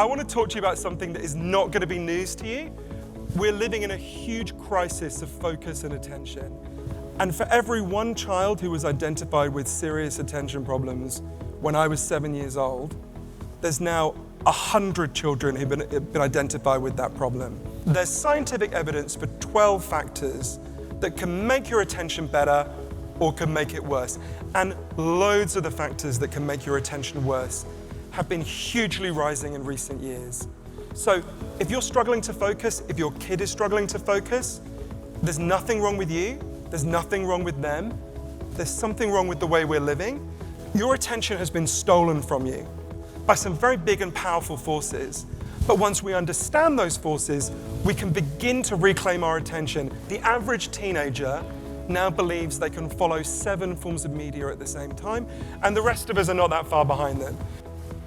I want to talk to you about something that is not going to be news to you. We're living in a huge crisis of focus and attention. And for every one child who was identified with serious attention problems when I was 7 years old, there's now 100 children who've been identified with that problem. There's scientific evidence for 12 factors that can make your attention better or can make it worse. And loads of the factors that can make your attention worse have been hugely rising in recent years. So if you're struggling to focus, if your kid is struggling to focus, there's nothing wrong with you, there's nothing wrong with them, there's something wrong with the way we're living. Your attention has been stolen from you by some very big and powerful forces. But once we understand those forces, we can begin to reclaim our attention. The average teenager now believes they can follow 7 forms of media at the same time, and the rest of us are not that far behind them.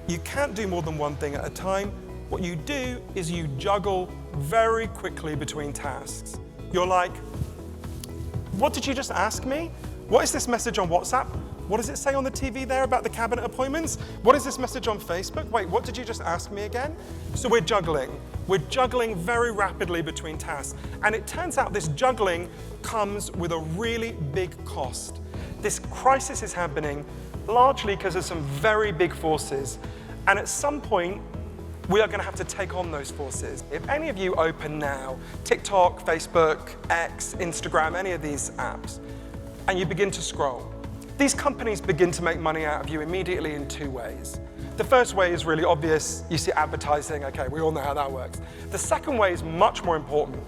You can't do more than one thing at a time. What you do is you juggle very quickly between tasks. You're like, what did you just ask me? What is this message on WhatsApp? What does it say on the TV there about the cabinet appointments? What is this message on Facebook? Wait, what did you just ask me again? So we're juggling. We're juggling very rapidly between tasks. And it turns out this juggling comes with a really big cost. This crisis is happening largely because of some very big forces. And at some point, we are going to have to take on those forces. If any of you open now TikTok, Facebook, X, Instagram, any of these apps, and you begin to scroll, these companies begin to make money out of you immediately in 2 ways. The first way is really obvious. You see advertising. Okay, we all know how that works. The second way is much more important.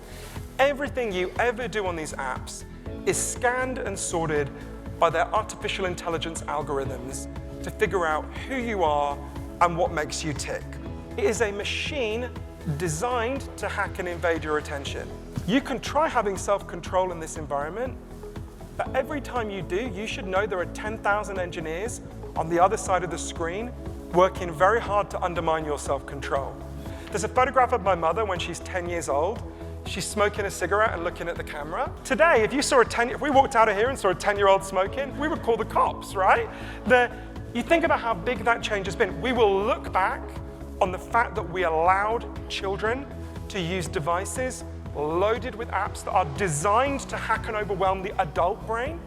Everything you ever do on these apps is scanned and sorted by their artificial intelligence algorithms to figure out who you are and what makes you tick. It is a machine designed to hack and invade your attention. You can try having self-control in this environment, but every time you do, you should know there are 10,000 engineers on the other side of the screen working very hard to undermine your self-control. There's a photograph of my mother when she's 10 years old. She's smoking a cigarette and looking at the camera. Today, if we walked out of here and saw a 10-year-old smoking, we would call the cops, right? You think about how big that change has been. We will look back on the fact that we allowed children to use devices loaded with apps that are designed to hack and overwhelm the adult brain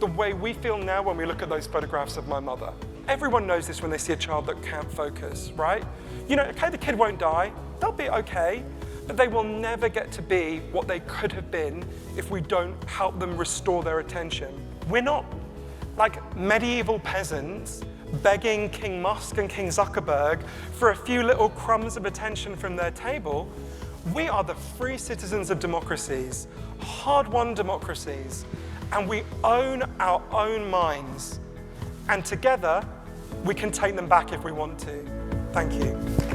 the way we feel now when we look at those photographs of my mother. Everyone knows this when they see a child that can't focus, right? You know, okay, the kid won't die, they'll be okay, but they will never get to be what they could have been if we don't help them restore their attention. We're not like medieval peasants begging King Musk and King Zuckerberg for a few little crumbs of attention from their table. We are the free citizens of democracies, hard-won democracies, and we own our own minds. And together, we can take them back if we want to. Thank you.